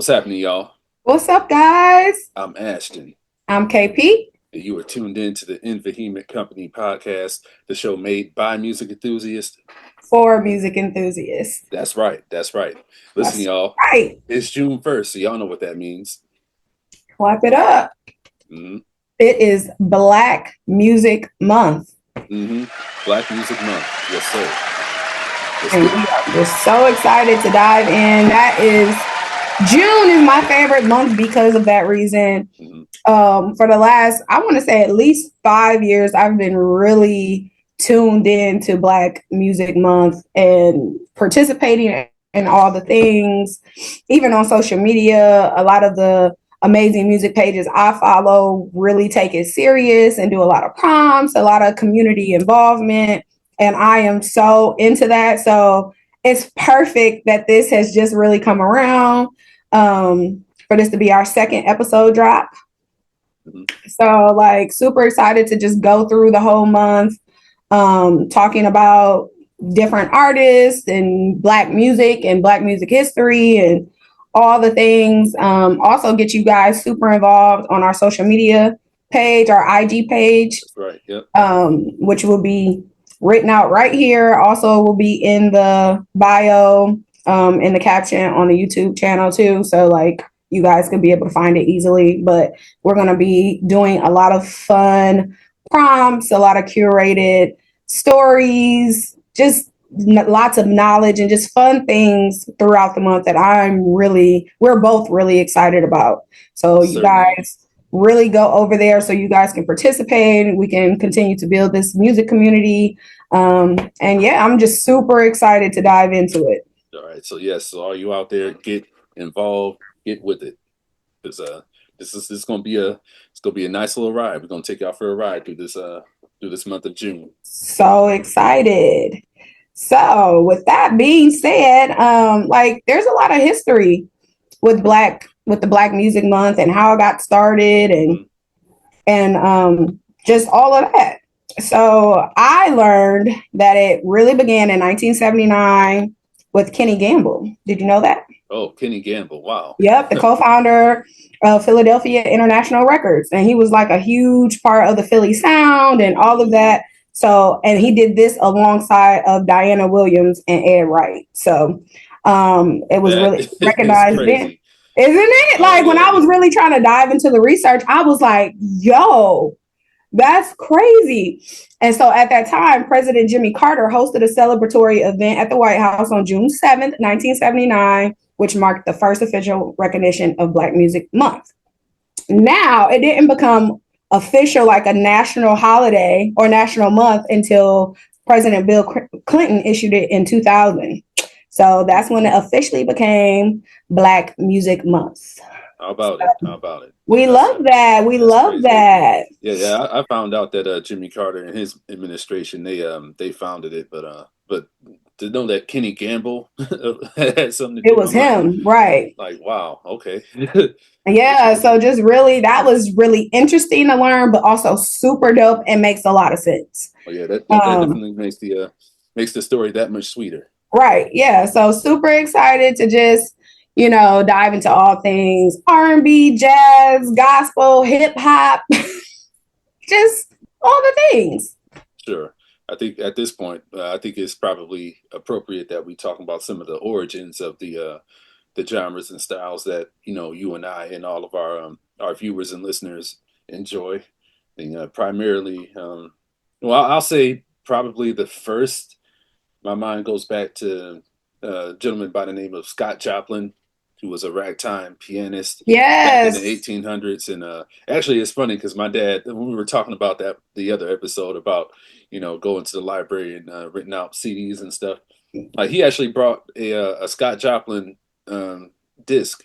What's happening, y'all? What's up, guys? I'm Ashton, I'm KP and you are tuned in to the Inveheement Company podcast, the show made by music enthusiasts. for music enthusiasts. That's right, that's right. Listen, That's y'all, right. it's June 1st, so y'all know what that means. Clap it up. hmm It is Black Music Month. hmm Black Music Month. Yes, sir. Let's And get it. we are just so excited to dive in. June is my favorite month because of that reason. hmm For the last, I want to say at least 5 years, I've been really tuned in to Black Music Month and participating in all the things, even on social media. A lot of the amazing music pages I follow really take it serious and do a lot of prompts, a lot of community involvement. And I am so into that. So it's perfect that this has just really come around for this to be our second episode drop. hmm So, like, super excited to just go through the whole month, talking about different artists and Black music history and all the things. Also, get you guys super involved on our social media page, our IG page, That's right. Yep. which will be written out right here. Also, will be in the bio, in the caption on the YouTube channel too. So, like, you guys can be able to find it easily. But we're going to be doing a lot of fun prompts, a lot of curated stories, just lots of knowledge and just fun things throughout the month that we're both really excited about. So, you Certainly. guys really go over there so you guys can participate. We can continue to build this music community. And yeah, I'm just super excited to dive into it. All right. So, yes, so all you out there, get involved, get with it. Because this is gonna be a nice little ride. We're gonna take y'all for a ride through this month of June. So excited. So, with that being said, like there's a lot of history with the Black Music Month and how it got started hmm and just all of that. So I learned that it really began in 1979 with Kenny Gamble. Did you know that? Oh, Kenny Gamble! Wow. Yep, the co-founder of Philadelphia International Records, and he was like a huge part of the Philly sound and all of that. So, and he did this alongside of Diana Williams and Ed Wright. So, it was That really is recognized then, crazy. isn't it? Oh Like when yeah, I was really trying to dive into the research, I was like, "Yo, that's crazy." And so at that time, President Jimmy Carter hosted a celebratory event at the White House on June 7th, 1979, which marked the first official recognition of Black Music Month. Now, it didn't become official like a national holiday or national month until President Bill Clinton issued it in 2000. So that's when it officially became Black Music Month. how about it? How about it? We That's love that. We that's love crazy. that. Yeah, yeah. I found out that Jimmy Carter and his administration they founded it, but to know that Kenny Gamble had something to It do, was I'm like him, right? wow, okay. That's Yeah, so just really, that was really interesting to learn, but also super dope and makes a lot of sense. oh yeah, that Um, definitely makes the story that much sweeter. right, yeah. So super excited to just, dive into all things R&B, jazz, gospel, hip hop, just all the things. Sure. I think at this point, I think it's probably appropriate that we talk about some of the origins of the genres and styles that you and I and all of our viewers and listeners enjoy. And, primarily, well, I'll say probably the first. My mind goes back to a gentleman by the name of Scott Joplin, who was a ragtime pianist back in the Yes. 1800s. And actually, it's funny because my dad, when we were talking about that the other episode about going to the library and renting out CDs and stuff, like he actually brought a Scott Joplin disc.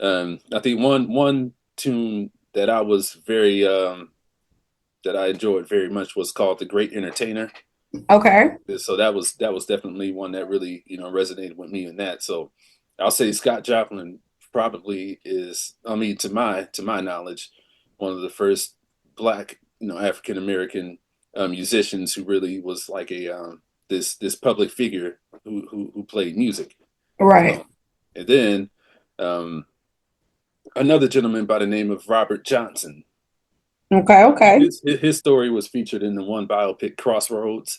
I think one tune that I was very that I enjoyed very much was called "The Great Entertainer." Okay. So that was definitely one that really resonated with me in that. So I'll say Scott Joplin probably is, I mean, to my knowledge, one of the first black African American musicians who really was like a this public figure who played music. Right. So and then um, another gentleman by the name of Robert Johnson. Okay, okay. His story was featured in the one biopic Crossroads,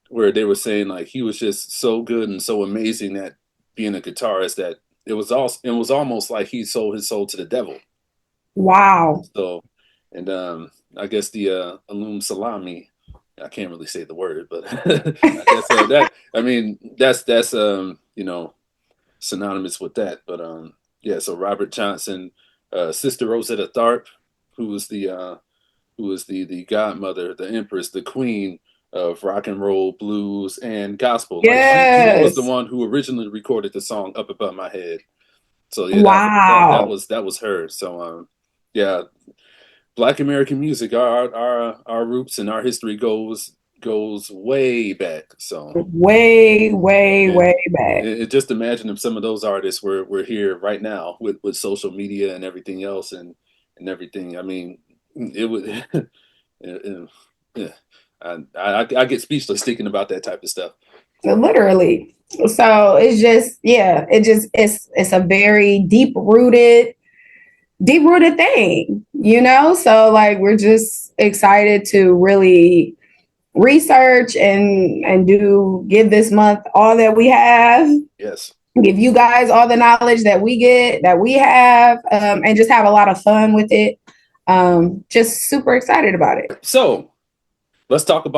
where they were saying like he was just so good and so amazing at being a guitarist that it was almost like he sold his soul to the devil. Wow. So, and I guess the Alum Salami, I can't really say the word, but I guess that I mean that's you know, synonymous with that. But yeah, so Robert Johnson, Sister Rosetta Tharpe, who was the godmother, the empress, the queen of rock and roll, blues, and gospel. Like she was the Yes. one who originally recorded the song "Up Above My Head." So yeah, Wow. that was her. So yeah, Black American music, our roots and our history goes way back. So Way, way, and way back. just imagine if some of those artists were here right now with social media and everything else and everything. I mean, it would. Yeah, I get speechless thinking about that type of stuff. Literally. So it's just, yeah, it's a very deep rooted thing, you know? So like we're just excited to really research and do give this month all that we have, Yes. give you guys all the knowledge that we get, that we have, and just have a lot of fun with it. Just super excited about it. So let's talk a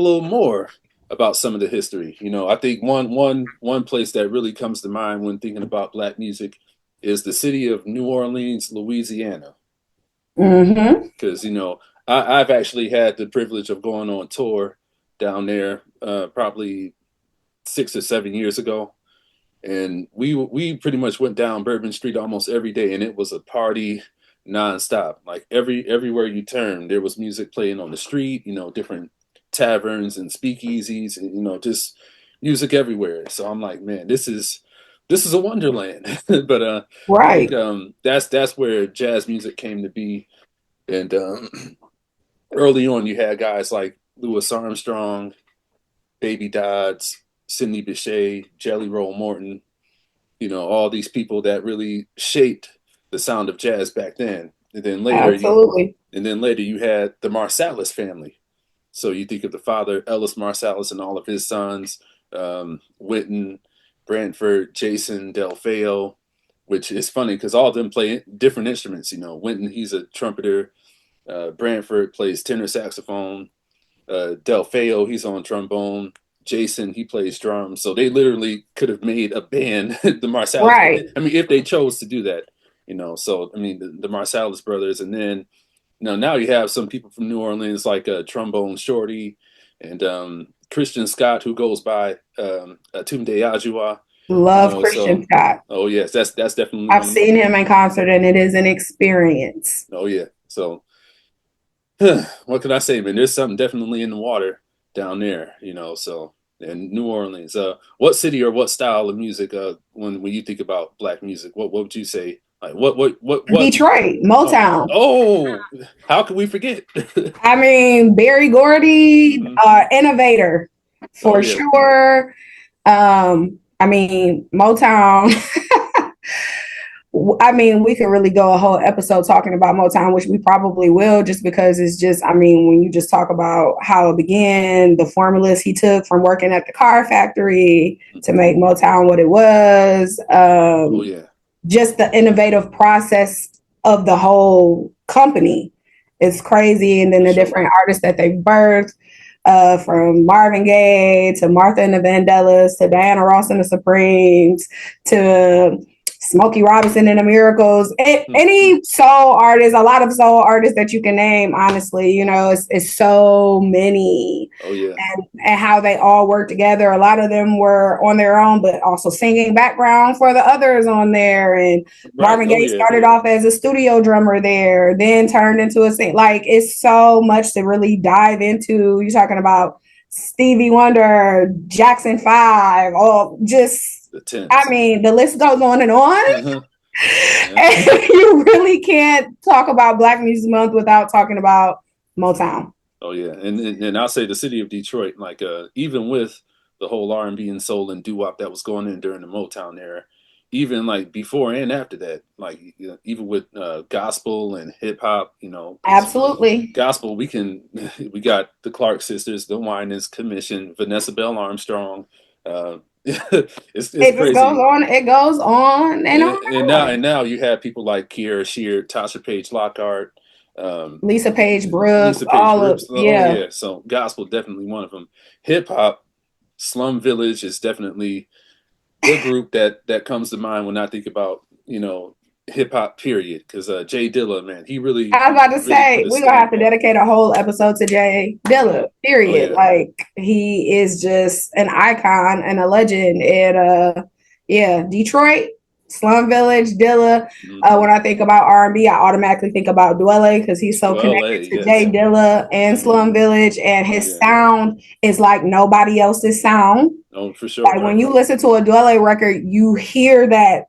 little more about some of the history. You know, I think one place that really comes to mind when thinking about black music is the city of New Orleans, Louisiana. Mm-hmm. Because you know I've actually had the privilege of going on tour down there probably 6 or 7 years ago, and we pretty much went down Bourbon Street almost every day, and it was a party nonstop. Like everywhere you turn, there was music playing on the street. You know, different taverns and speakeasies, and you know, just music everywhere. So I'm like, man, this is a wonderland. But I think Right. that's where jazz music came to be, and early on, you had guys like Louis Armstrong, Baby Dodds, Sidney Bechet, Jelly Roll Morton, you know, all these people that really shaped the sound of jazz back then. Absolutely. And then later you had the Marsalis family. So you think of the father, Ellis Marsalis, and all of his sons, Wynton, Branford, Jason, Delfeo, which is funny because all of them play different instruments. You know, Wynton, he's a trumpeter. Branford plays tenor saxophone. Delfeo, he's on trombone. Jason, he plays drums. So they literally could have made a band, the Marsalis. Right. I mean, if they chose to do that, you know. So I mean, the Marsalis brothers, and then now you have some people from New Orleans like Trombone Shorty and Christian Scott, who goes by Tunde Ajua. You Love know, Christian so Scott. oh yes, that's definitely I've one. seen him in concert and it is an experience. Oh yeah, so what can I say, man? There's something definitely in the water down there, you know. So, in New Orleans, what city or what style of music, when you think about black music, what would you say? Like, what? Detroit, Oh, Motown. oh, how could we forget? I mean, Barry Gordy, Hmm. innovator Oh for yeah, sure. I mean, Motown. I mean, we could really go a whole episode talking about Motown, which we probably will, just because it's just, I mean, when you just talk about how it began, the formulas he took from working at the car factory to make Motown what it was, oh yeah, just the innovative process of the whole company is crazy. And then for the sure. different artists that they birthed, from Marvin Gaye to Martha and the Vandellas to Diana Ross and the Supremes to Smokey Robinson and the Miracles. Any soul artist, a lot of soul artists that you can name, honestly, you know, it's so many. Oh yeah, And how they all work together. A lot of them were on their own, but also singing background for the others on there. And right. Marvin Oh Gaye yeah, started off as a studio drummer there, then turned into a sing. Like it's so much to really dive into. You're talking about Stevie Wonder, Jackson Five, all just. the I tens. mean, the list goes on and on. Uh-huh. Yeah. And you really can't talk about Black Music Month without talking about Motown. Oh yeah, and I'll say the city of Detroit, even with the whole R&B and soul and doo wop that was going in during the Motown era, even like before and after that, like even with gospel and hip hop, because Absolutely. gospel we got the Clark sisters, the Winans Commission, Vanessa Bell Armstrong. It's It just goes crazy. on. It goes on and on And and now on. you have people like Kiera Shear, Tasha Page Lockhart, um, Lisa Page Brooks, Lisa Page all of Brooks. Oh yeah. yeah, so gospel definitely one of them. Hip hop, Slum Village is definitely the group that comes to mind when I think about hip hop. Period. Because Jay Dilla, man, he I was about to really put say a we're gonna have stamp to on. dedicate a whole episode to Jay Dilla. Oh Period. yeah. Like he is just an icon and a legend. And yeah, Detroit, Slum Village, Dilla. Hmm. When I think about R&B, I automatically think about Dwele because he's so Well, connected hey, to Jay yes. Dilla and Slum Village, and Oh his yeah. sound is like nobody else's sound. Oh, for Like sure. when you listen to a Dwele record, you hear that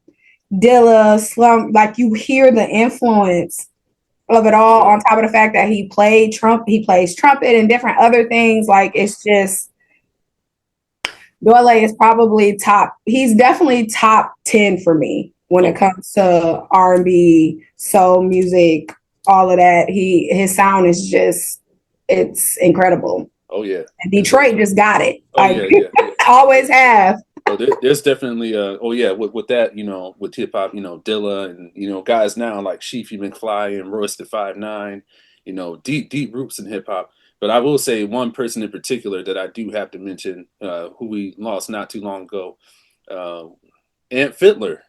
Dilla Slum, like you hear the influence of it For all. On sure. top of the fact that he plays trumpet and different other things. Like it's just Dwele is probably top. He's definitely top 10 for me when it Oh, comes to R&B, soul music, all of that. His sound is just it's incredible. oh yeah. And It's a. Detroit just got it. Oh Like yeah, yeah, yeah. always have. Oh, there's definitely oh yeah, with that, with hip hop, Dilla and guys now like Sheefy McFly and Royce the 5'9", deep roots in hip hop. But I will say one person in particular that I do have to mention, who we lost not too long ago, uh, Ant Fiddler.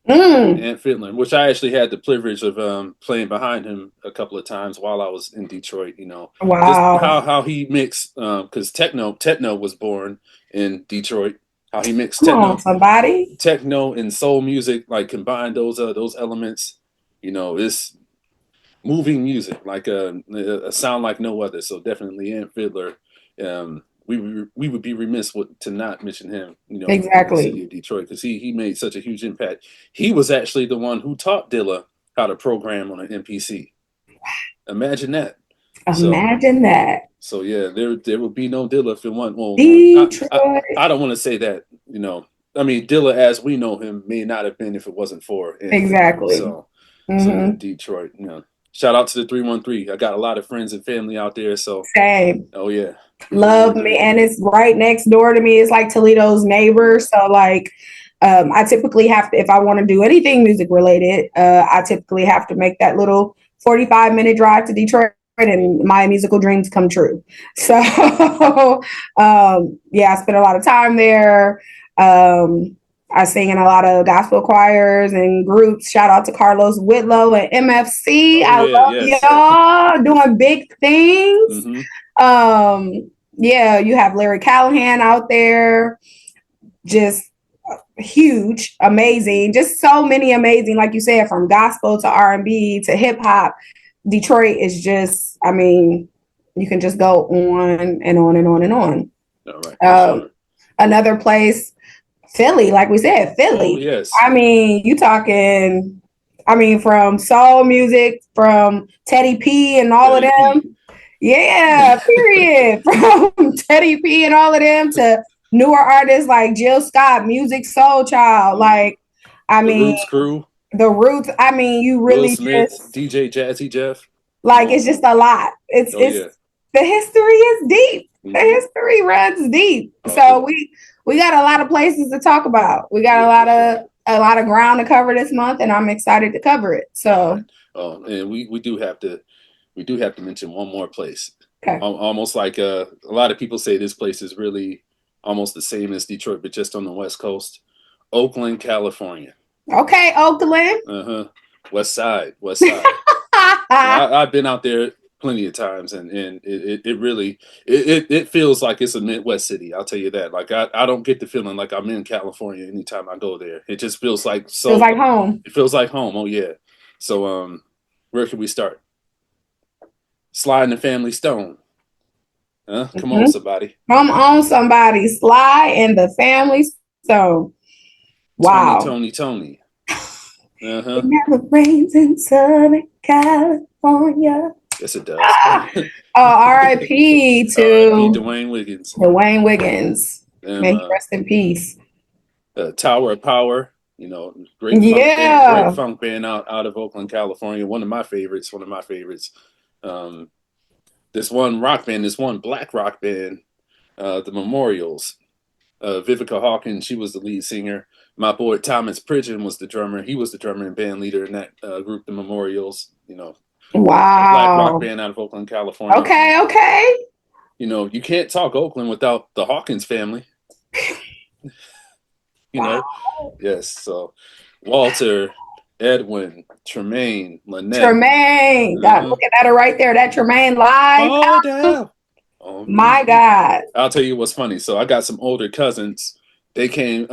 Mm, Ant Fiddler, which I actually had the privilege of playing behind him a couple of times while I was in Detroit. Just wow. how he mixed, because techno was born in Detroit. How he mixed Come on, somebody. techno and soul music, like combine those elements. It's moving music, like a sound like no other. So definitely Ant Fiddler. We would be remiss to not mention him, in the city Exactly. of Detroit, because he made such a huge impact. He was actually the one who taught Dilla how to program on an MPC. Imagine that. So Imagine that. yeah, there would be no Dilla if it wasn't. Well, Detroit. I don't want to say that. I mean, Dilla as we know him may not have been if it wasn't for Ant Fiddler. Exactly. So yeah, Mm-hmm. Detroit. Shout out to the 313. I got a lot of friends and family out there. So Same. oh yeah, the Love me. 313. And it's right next door to me. It's like Toledo's neighbor. Yeah. So like I typically have to, if I want to do anything music related, I typically have to make that little 45-minute drive to Detroit and my musical dreams come true. So yeah, I spent a lot of time there. I sing in a lot of gospel choirs and groups. Shout out to Carlos Whitlow and MFC. Oh I yeah, love yes. y'all doing big things. Mm-hmm. Yeah, you have Larry Callahan out there, just huge, amazing, just so many amazing, like you said, from gospel to R&B to hip hop. Detroit is just, I mean, you can just go on and on and on and on. All right, for Um, sure. Another place, Philly, like we said, Oh Philly. yes, I mean, you talking, I mean, from soul music, from Teddy P and all of Teddy P. them. Yeah, period. From Teddy P and all of them to newer artists like Jill Scott, Music Soul Child. Mhm. Like, I The mean, Roots crew, the roots, I mean, you Will really Smith, just DJ Jazzy Jeff. Come like on. it's just a lot. Oh It's yeah. the history is deep. The Mm-hmm. history runs deep. Oh So yeah. we got a lot of places to talk about. We got Yeah, for sure. a lot of ground to cover this month, and I'm excited to cover it. All right. So Oh, and we do have to mention one more place. okay. Almost like a lot of people say this place is really almost the same as Detroit, but just on the West Coast. Oakland, California. Okay, Oakland. Uh-huh. West Side, West Side. I've been out there plenty of times, and it really it feels like it's a Midwest city. I'll tell you that. Like I don't get the feeling like I'm in California anytime I go there. It just feels like Feels so. like home. It feels like home. Oh yeah. So where can we start? Sliding the Family Stone. Huh? Come on, Mhm. somebody. Come on, somebody. Sly and the Family Stone. Tony, Wow. Tony, Tony. Uh It huh. never rains in Southern California. Yes, it does. R.I.P. R.I.P. to Dwayne Wiggins. Dwayne Wiggins. Um, May he rest in peace. Tower of Power. You know, great Yeah. funk band out of Oakland, California. One of my favorites. One of my favorites. Um, this one rock band, this one black rock band, the Memorials. Vivica Hawkins, she was the lead singer. My boy Thomas Pridgeon was the drummer. He was the drummer and band leader in that group, the Memorials. You know, a black rock Wow. band out of Oakland, California. And Okay, okay. you know, you can't talk Oakland without the Hawkins family. You Wow. know, yes. So Walter, Edwin, Tremaine, Lynette. Tremaine. God, Uh-huh. looking at her right there. That Tremaine live Fall album. down on My me. God. I'll tell you what's funny. So I got some older cousins. They came.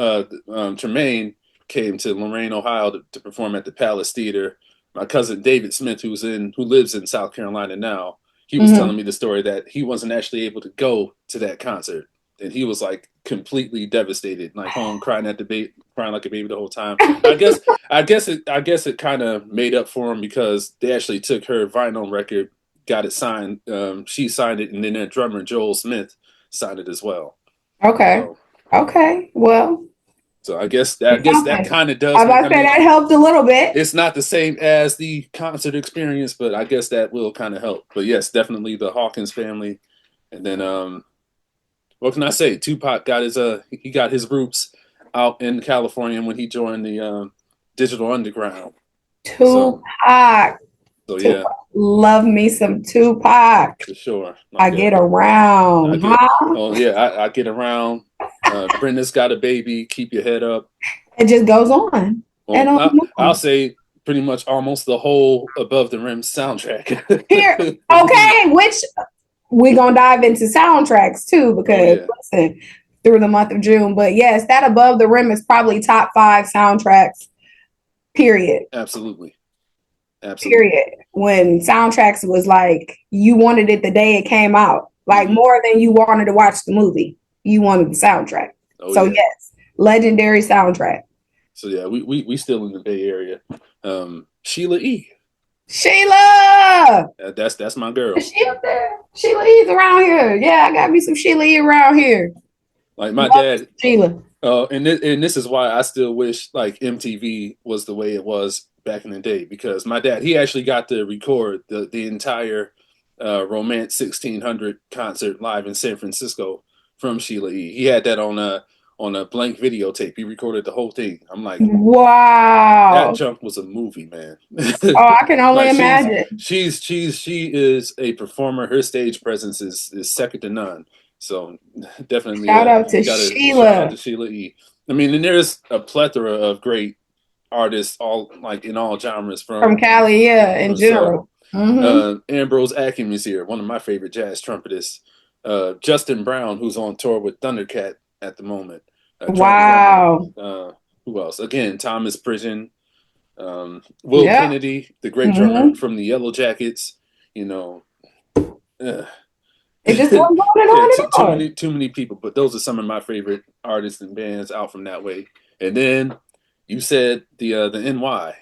Tremaine came to Lorain, Ohio, to perform at the Palace Theater. My cousin David Smith, who lives in South Carolina now, he was telling Mhm. me the story that he wasn't actually able to go to that concert, and he was like completely devastated, like home crying crying like a baby the whole time. I guess it kind of made up for him because they actually took her vinyl record, got it signed. She signed it, and then their drummer Joel Smith signed it as well. Okay. So, Okay. Well, so I guess that something. kind of I does was me. about I to say mean, that helped a little bit. it's not the same as the concert experience, but I guess that will kind of help. But yes, definitely the Hawkins family, and then what can I say? Tupac got he got his roots out in California when he joined the Digital Underground. So Tupac. so yeah, Tupac. Love me some Tupac. for sure. I Like get I around, get huh? I get around. Brenda's got a baby. Keep your head up. It just goes on and Well, on and I'll on. say pretty much almost the whole Above the Rim Here, soundtrack. okay, which we gonna dive into soundtracks too, Oh because yeah, listen, through the month of June. But yes, that Above the Rim is probably top five soundtracks, period. absolutely, absolutely. Period. When soundtracks was like you wanted it the day it came out, like Hmm. more than you wanted to watch the movie. You wanted the soundtrack. Oh So yeah. yes, legendary soundtrack. So yeah, we still in the Bay Area. Sheila E. Sheila! That's my girl. Is she up there? Sheila E's around here. Yeah, I got me some Sheila E around here. Like my Love dad. Sheila. And this is why I still wish like MTV was the way it was back in the day because my dad he actually got to record the entire Romance 1600 concert live in San Francisco from Sheila E. He had that on a blank videotape. He recorded the whole thing. I'm like, that Wow. junk was a movie, man. Oh, I can only Like imagine. she is a performer. Her stage presence is second to none. So definitely Shout out to got to shout out Sheila to Sheila E. I mean, and there's a plethora of great artists all like in all genres from Cali, yeah, in from so general. Mm-hmm. Ambrose Akim is here, one of my favorite jazz trumpetists. Justin Brown, who's on tour with Thundercat at the moment, drummer. Wow. Who else? Again, Thomas Pridgeon, Will Yep. Kennedy, the great drummer Mm-hmm. from the Yellow Jackets. You know, uh, It just goes on and yeah, on and on. too many people. But those are some of my favorite artists and bands out from that way. And then you said the NY.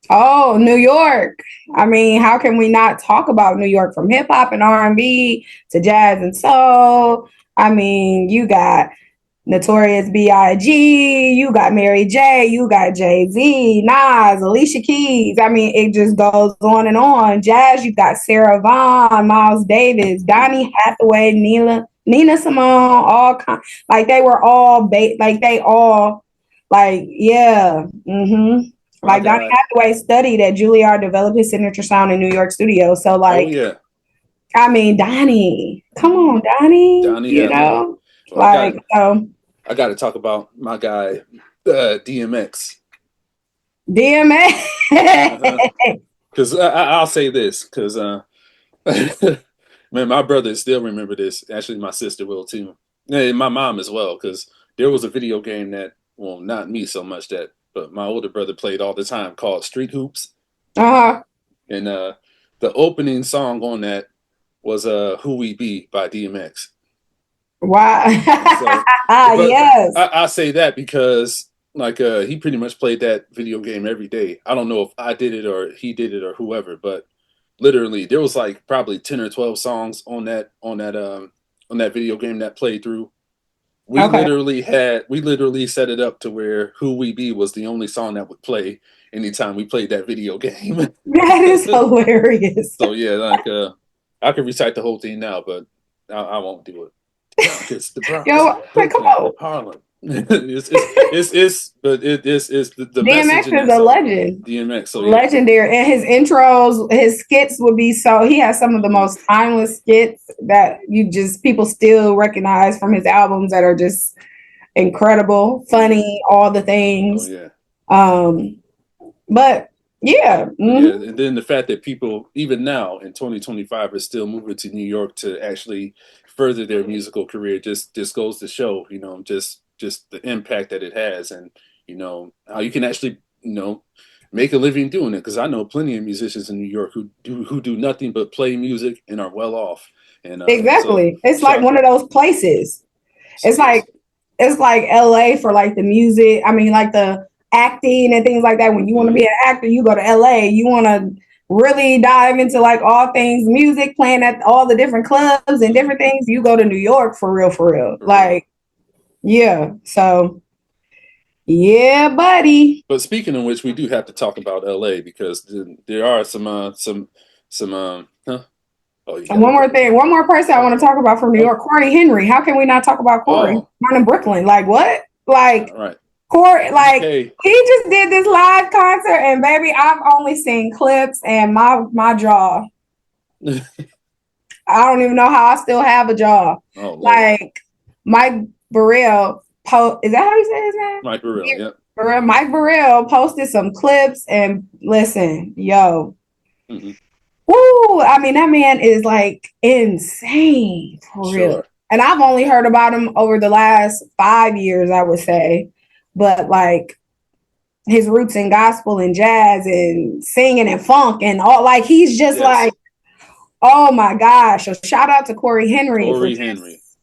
Oh, New York. I mean, how can we not talk about New York from hip hop and R&B to jazz and soul? I mean, you got Notorious B.I.G., you got Mary J., you got Jay-Z, Nas, Alicia Keys. I mean, it just goes on and on. Jazz, you got Sarah Vaughan, Miles Davis, Donny Hathaway, Nina Simone, like they were all like they all like yeah. My Like Donny guy. Hathaway studied at Juilliard, developed his signature sound in New York studio. So Oh like, yeah, I mean, Donnie, come on, Donnie, Donny Hathaway. Well, like so. I got to talk about my guy DMX. DMA. Because I'll say this because man, my brother still remember this. Actually, my sister will too, and my mom as well. Because there was a video game that, well, not me so much that, but my older brother played all the time called Street Hoops, Uh-huh. and the opening song on that was "Who We Be" by DMX. Wow. And so, but Yes. I say that because like he pretty much played that video game every day. I don't know if I did it or he did it or whoever, but literally there was like probably 10 or 12 songs on that video game that played through. Okay. we literally set it up to where Who We Be was the only song that would play anytime we played that video game. That is hilarious. So yeah, like I could recite the whole thing now, but I won't do it. Yonkers, the Bronx, Yo, like, come Brooklyn, on. Harlem. But it's the message DMX in is that a song. legend. DMX. So yeah, Legendary. And his intros, his skits would be so, he has some of the hmm most timeless skits that you just, people still recognize from his albums that are just incredible, hmm funny, all the oh things. yeah. Um, but yeah, But yeah, and then the fact that people, even now in 2025, are still moving to New York to actually further their musical career just goes to show, just the impact that it has, and how you can actually, make a living doing it. Because I know plenty of musicians in New York who do nothing but play music and are well off, and so exactly. It's like shout, one of those places. so It's yes, like it's like LA for like the music. I mean, like the acting and things like that. When you want to be hmm an actor, you go to LA. You want to really dive into like all things music, playing at all the different clubs and hmm different things, you go to New York for real, for real. for real. Like, yeah. So yeah, buddy. But speaking of which, we do have to talk about LA because there are some huh? Oh, you And got a one more break. thing, one more person I want to Okay. talk about from New Oh, York, Corey Henry. How can we not talk about Corey? oh, Born in Brooklyn. Like what? Like all right. Corey, like BK. he just did this live concert, and baby, I've only seen clips, and my jaw. I don't even know how I still have a jaw. Oh Lord, Like Mike Burrell, is that how you say his name? Mike Burrell. Yep. Mike Burrell posted some clips, and listen, yo, hmm woo! I mean, that man is like insane for real. Sure. And I've only heard about him over the last 5 years, I would say. But like his roots in gospel and jazz and singing and funk and all, like he's just Yes. like, oh my gosh. So shout out to Corey Henry for Corey Henry, just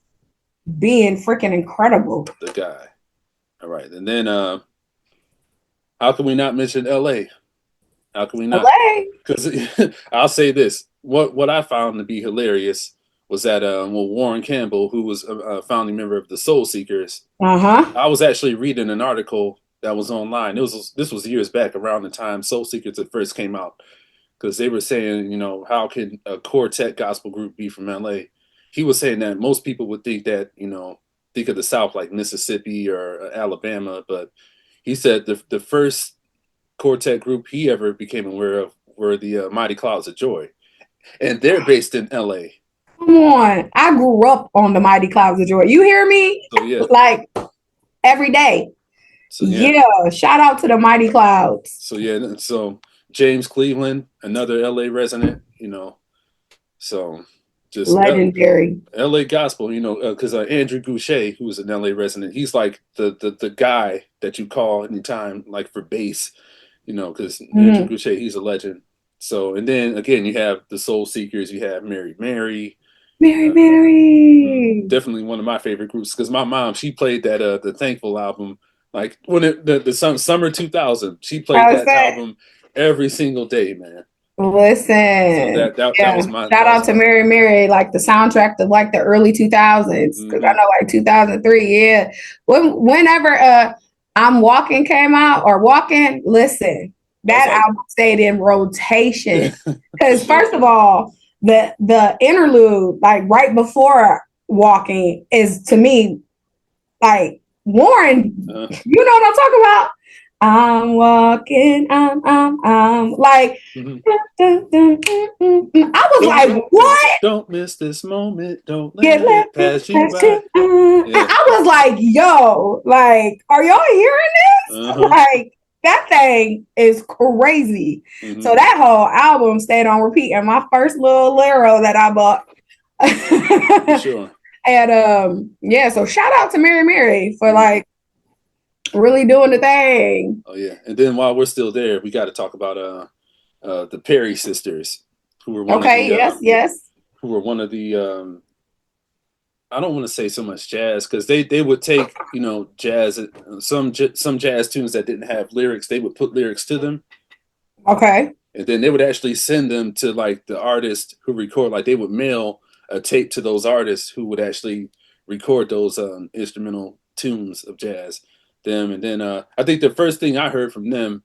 being freaking incredible. the guy. All right, and then how can we not mention L.A.? How can we not? LA. Because I'll say this: what I found to be hilarious was that Warren Campbell, who was a founding member of the Soul Seekers, Uh-huh. I was actually reading an article that was online. This was years back around the time Soul Seekers had first came out because they were saying, how can a quartet gospel group be from LA? He was saying that most people would think that, think of the South like Mississippi or Alabama, but he said the first quartet group he ever became aware of were the Mighty Clouds of Joy, and they're based in LA. Come on. I grew up on the Mighty Clouds of Joy. You hear me? So yeah, Like every day. so yeah, Yeah. Shout out to the Mighty Clouds. so yeah, so James Cleveland, another LA resident, so just Legendary. LA gospel, because Andrew Goucher, who's an LA resident, he's like the guy that you call anytime, like for bass, because Andrew Mm-hmm. Goucher, he's a legend. So, and then again, you have the Soul Seekers, you have Mary Mary, Mary, uh, Mary. definitely one of my favorite groups because my mom, she played that the Thankful album, like when the summer 2000, she played I was that that. album every single day, man. So Listen, that yeah. was my Shout that out was to my Mary Mary, like the soundtrack to like the early 2000s. Because I hmm know like 2003, yeah. Whenever I'm Walking came out or Walking, listen, I was that like, album stayed in rotation. for Because sure. first of all, the interlude, like right before Walking, is to me like Warren, Uh, you know what I'm talking about? I'm walking, like, mhm. dun, dun, dun, I was Don't like, what? don't miss this moment. Don't Get let it left pass you past by. you. Yeah. I was like, yo, like, are y'all hearing Uh this? huh. Like, that thing is crazy. So hmm that whole album stayed on repeat. And my first little Lero that I bought. For sure. And yeah, so shout out to Mary Mary for hmm like really doing the thing. Oh yeah. And then while we're still there, we got to talk about the Perry sisters, who were one of Okay, the yes, yes. who were one of the I don't want to say so much jazz because they would take jazz some jazz tunes that didn't have lyrics, they would put lyrics to them, Okay. and then they would actually send them to like the artist who record, like they would mail a tape to those artists who would actually record those instrumental tunes of jazz. Them and then I think the first thing I heard from them,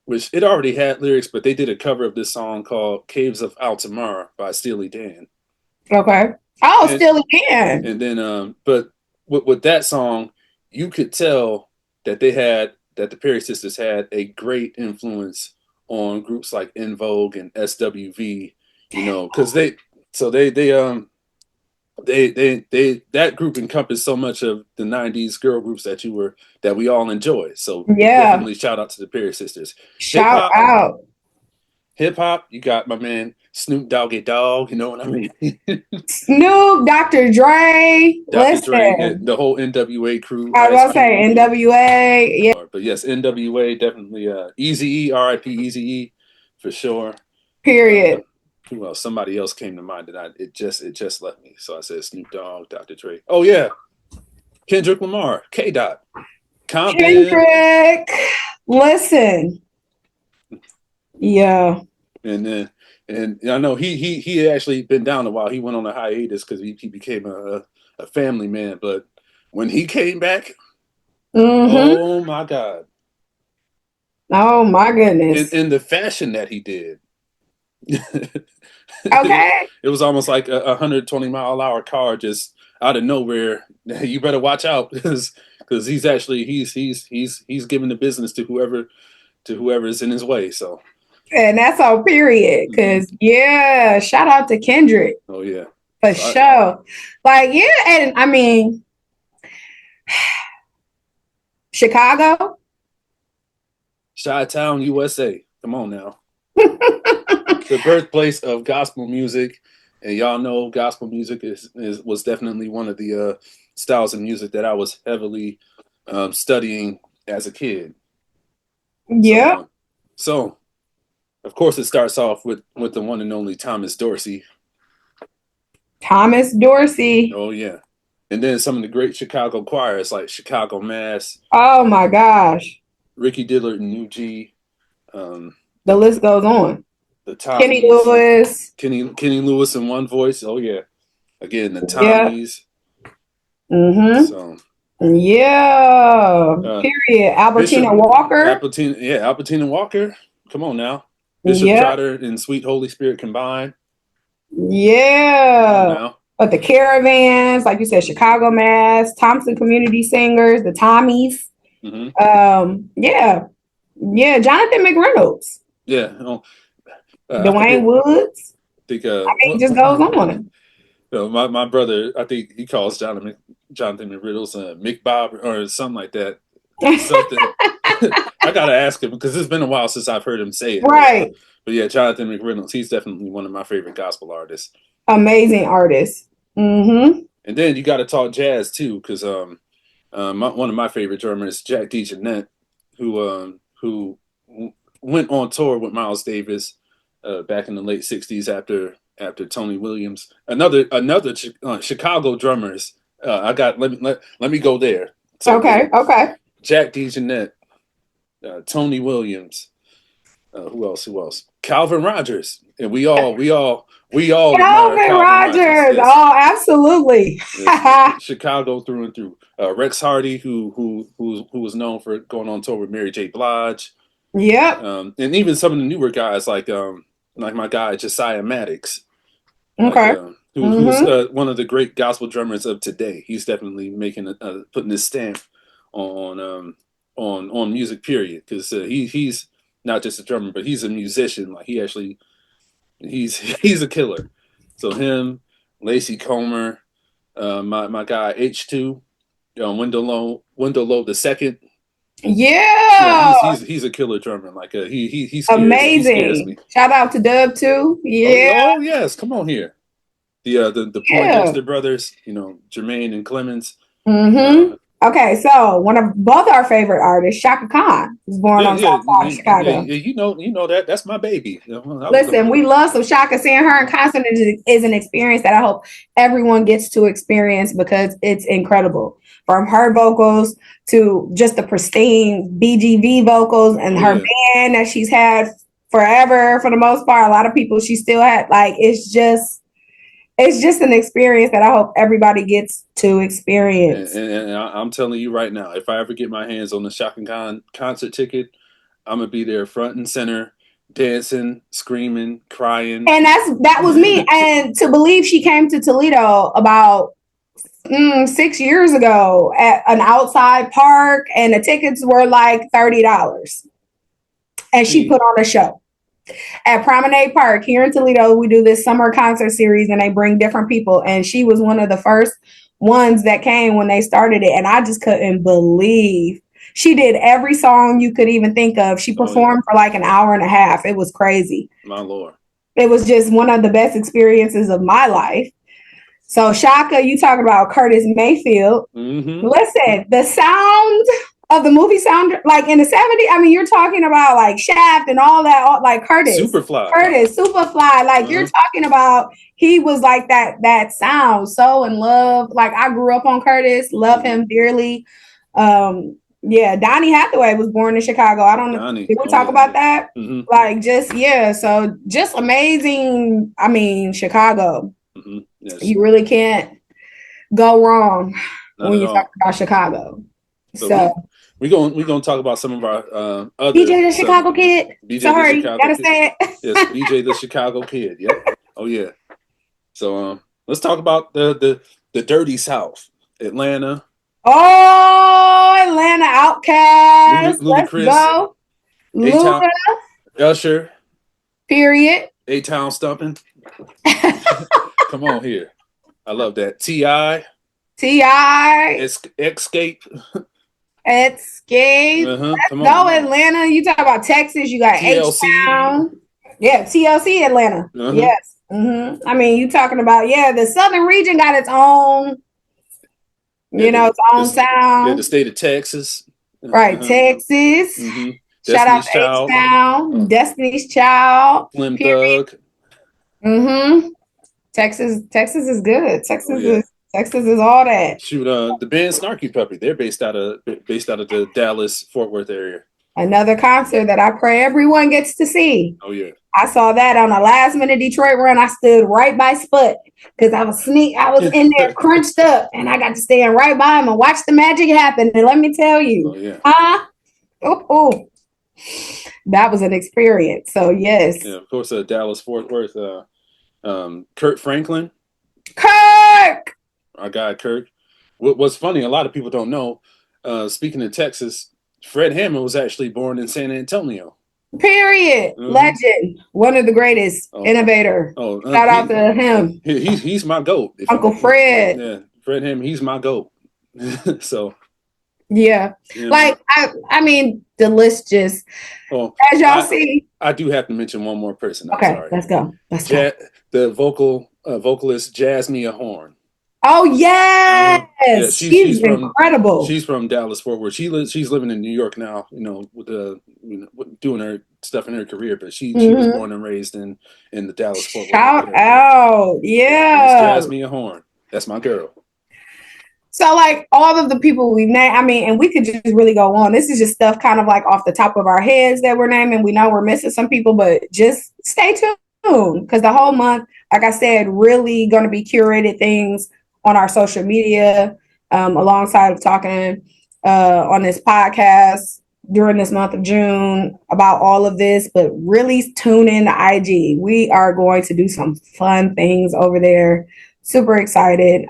which it already had lyrics, but they did a cover of this song called "Caves of Altamar" by Steely Dan. Okay. Oh, And still again. and then but with that song, you could tell that the Perry sisters had a great influence on groups like In Vogue and SWV, because they that group encompassed so much of the '90s girl groups that we all enjoy. So Yeah. definitely shout out to the Perry sisters. Hip Shout hop, out. hip hop, you got my man Snoop Doggy Dogg. You know what I mean? Snoop, Dr. Dre. Dr. Dre, yeah, Listen, the whole NWA crew, I was Ice gonna say Cube. NWA. Yeah, But yes, NWA definitely. Easy E, R.I.P. Easy E, for sure. Uh, period. who else? Somebody else came to mind that it just left me. So I said Snoop Dogg, Dr. Dre. Oh yeah, Kendrick Lamar, K. Dot, Compton, Kendrick. Listen. Yeah. and then and I know he had actually been down a while. He went on a hiatus because he became a family man. But when he came back, Mm-hmm. oh my God, Oh my goodness. in the fashion that he did. Okay. It was almost like a 120-mile-an-hour car just out of nowhere. You better watch out because he's giving the business to whoever is in his way. So And that's on period. mhm. Cause yeah, shout out to Kendrick Oh yeah. for So I sure. Like, yeah, and I mean, Chicago. Chi-Town, USA. Come on now, the birthplace of gospel music, and y'all know gospel music is was definitely one of the styles of music that I was heavily studying as a kid. So Yep. so of course, it starts off with the one and only Thomas Dorsey. Thomas Dorsey. Oh yeah, and then some of the great Chicago choirs like Chicago Mass, Oh my gosh. Ricky Dillard and New G, um, The list goes on. the Kenny Tommies, Lewis. Kenny Lewis in one voice. Oh yeah, again the Yeah. Tommies. Mm-hmm. So Yeah. uh, Period. Albertina Bishop Walker. Albertina Walker. Come on now, Bishop Yep. Trotter and Sweet Holy Spirit combined. Come on Yeah. now. But the caravans, like you said, Chicago Mass, Thompson Community Singers, the Tommies. Hmm. Yeah. Yeah. Jonathan McReynolds, Yeah. I Dwayne forget. Woods. Think I mean, it just goes on. my brother, I think he calls Jonathan McRiddles Mick Bob or something like that. Something. I gotta ask him because it's been a while since I've heard him say it. Right. But yeah, Jonathan McReynolds, he's definitely one of my favorite gospel artists. Amazing artist. Mm-hmm. And then you got to talk jazz too, because one of my favorite drummers, Jack DeJohnette, who went on tour with Miles Davis back in the late '60s after Tony Williams. Another Chicago drummers. I got let me go there. So Okay. Okay. Jack DeJohnette, Tony Williams. Who else? Who else? Calvin Rogers, and we all admire Calvin Calvin Rogers. Rogers. Yes, Oh, absolutely. yes, Chicago through and through. Rex Hardy, who was known for going on tour with Mary J. Blige, Yep. and even some of the newer guys like my guy Josiah Maddox, like Okay. who's Mm-hmm. one of the great gospel drummers of today. He's definitely making putting his stamp on on music. Period, because he's not just a drummer, but he's a musician. Like he actually he's a killer. So him, Lacey Comer, my guy H2, Wendell Lowe the second. Yeah, Yeah. he's a killer drummer. Like he scares Amazing. me. Shout out to Dub too. Oh Yeah. oh yes, come on here. The Yeah. Poindexter brothers, Jermaine and Clemens. Mm-hmm. Uh, Okay, so one of both our favorite artists, Shaka Khan, was born yeah on the yeah South Side of Chicago. yeah. You know that's my baby. I was Listen, we love some Shaka. Seeing her in concert is an experience that I hope everyone gets to experience because it's incredible. From her vocals to just the pristine BGV vocals and oh her yeah band that she's had forever for the most part. A lot of people she still had. Like it's just an experience that I hope everybody gets to And, experience. and, and I'm telling you right now, if I ever get my hands on the Shaka Khan concert ticket, I'm gonna be there front and center, dancing, screaming, crying. And that was me. And to believe she came to Toledo about 6 years ago at an outside park, and the tickets were like $30. And she See, put on a show at Promenade Park here in Toledo. We do this summer concert series, and they bring different people. And she was one of the first ones that came when they started it, and I just couldn't believe she did every song you could even think of. She oh yeah, performed for like an hour and a half. It was crazy. my lord. It was just one of the best experiences of my life. So Shaka, you talking about Curtis Mayfield. Mm-hmm. Listen, the sound of the movie sound like in the 70s. I mean, you're talking about like Shaft and all that, like Superfly. Curtis, Superfly. Like you're Uh-huh. talking about he was like that sound, so in love. Like I grew up on Curtis, love Mm-hmm. him dearly. Yeah, Donnie Hathaway was born in Chicago. I don't know. Donnie. Did we Oh talk yeah, about yeah. that? Mm-hmm. Like just yeah, so just amazing. I mean, Chicago. Mm-hmm. Yes. You really can't go wrong Not when at you talk all. about Chicago. So So we gonna talk about some of our other BJ the Southern Chicago kid. BJ the Sorry, Chicago gotta kid. say it. Yes, BJ the Chicago kid. Yep. Oh yeah. So let's talk about the dirty South. Atlanta, Oh, Atlanta Outcast. Let's Ludacris, go. A Luda, Town, Usher, period. A Town Stumping. Come on here. I love that. Ti, T.I. Escape. Escape. Come Let's go, on. Atlanta. You talk about Texas, you got TLC. H-Town. Yeah, TLC Atlanta. Uh-huh. Yes. I mean, you talking about, yeah, the Southern region got its own, Yeah, its own the sound. state of Texas. Right, Uh-huh. Texas. Mm-hmm. Shout out Destiny's to Child, H-Town, Destiny's Child. Slim Period. Thug. Mm-hmm. Texas is good. Oh yeah. Texas is all that. Shoot, the band Snarky Puppy. They're based out of the Dallas Fort Worth area. Another concert that I pray everyone gets to see. Oh yeah. I saw that on a last minute Detroit run. I stood right by Sput because I was in there crunched up, and I got to stand right by him and watch the magic happen. And let me tell Oh you, yeah. oh, that was an experience. So yes, Yeah. Of course, Dallas Fort Worth. Kurt Franklin, Kirk. our guy Kurt. What's funny, a lot of people don't know. Speaking of Texas, Fred Hammond was actually born in San Antonio. Period. Mm-hmm. Legend. One of the greatest. Oh, innovator. oh, Shout out to him. he's my goat. Uncle Fred. Yeah, Fred Hammond, he's my goat. So Yeah. yeah, Like I mean, the list just as y'all see. I do have to mention one more person. I'm Okay, sorry. let's go. The vocalist Jasmine Horn. Oh yes, Yeah, she's incredible. She's from Dallas Fort Worth. She's living in New York now. With doing her stuff in her career, but she was born and raised in the Dallas Fort Worth area. Shout out, Miss yeah. Jasmine Horn. That's my girl. So like all of the people we've named, I mean, and we could just really go on. This is just stuff kind of like off the top of our heads that we're naming. We know we're missing some people, but just stay tuned because the whole month, like I said, really going to be curated things on our social media, alongside of talking on this podcast during this month of June about all of this, but really tune in to IG. We are going to do some fun things over there. Super excited.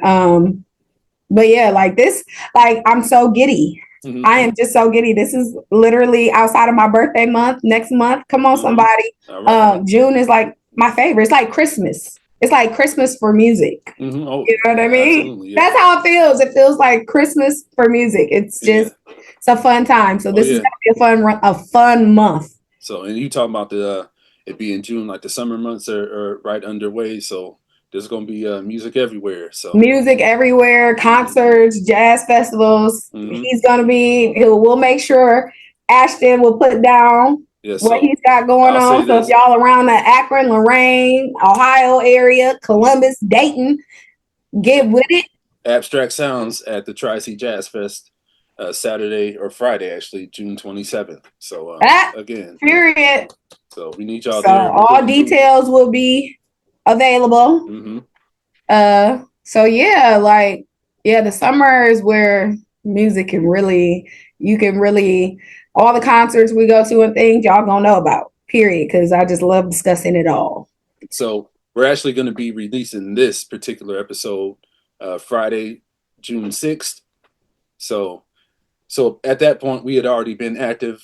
But yeah, like this, like I'm so giddy. Mm-hmm. I am just so giddy. This is literally outside of my birthday month. Next month, come on, somebody. Right. June is like my favorite. It's like Christmas. It's like Christmas for music. Mm-hmm. Oh, you know what I mean? Yeah. That's how it feels. It feels like Christmas for music. It's just it's a fun time. So this is gonna be a fun month. So, and you talking about it being June, like the summer months are right underway. So there's going to be music everywhere. So music everywhere, concerts, jazz festivals. Mm-hmm. We'll make sure Ashton will put down what he's got going on. So if y'all around the Akron, Lorain, Ohio area, Columbus, Dayton, get with it. Abstract Sounds at the Tri-C Jazz Fest Saturday or Friday, actually, June 27th. So again, period. So we need y'all so there. All details will be available. Mm-hmm. So yeah, like Yeah, the summer is where music can really, you can really, all the concerts we go to and things, y'all gonna know about, period. Because I just love discussing it all. So we're actually going to be releasing this particular episode Friday, June 6th. So so at that point, we had already been active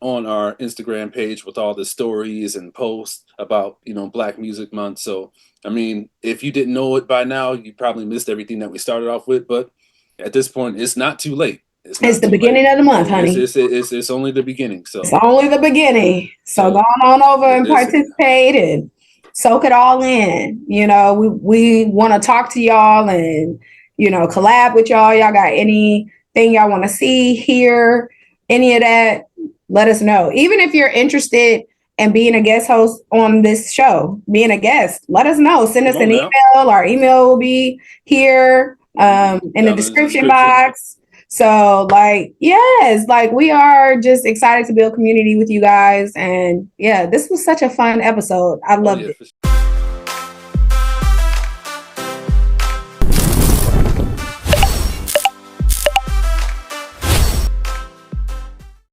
on our Instagram page with all the stories and posts about, Black Music Month. So, I mean, if you didn't know it by now, you probably missed everything that we started off with. But at this point, it's not too late. It's It's not the too late. beginning of the month, It's honey. it's it's only the beginning. It's So only the beginning. So go so on over and this participate and soak it all in. We want to talk to y'all and, collab with y'all. Y'all got anything y'all want to see, hear, any of that, let us know. Even if you're interested in being a guest host on this show, being a guest, let us know. Send come us an on now, email. Our email will be here in the down in the description description. box. So, like, yes, like we are just excited to build community with you guys. And yeah, this was such a fun episode. I Oh loved yeah, it. for sure.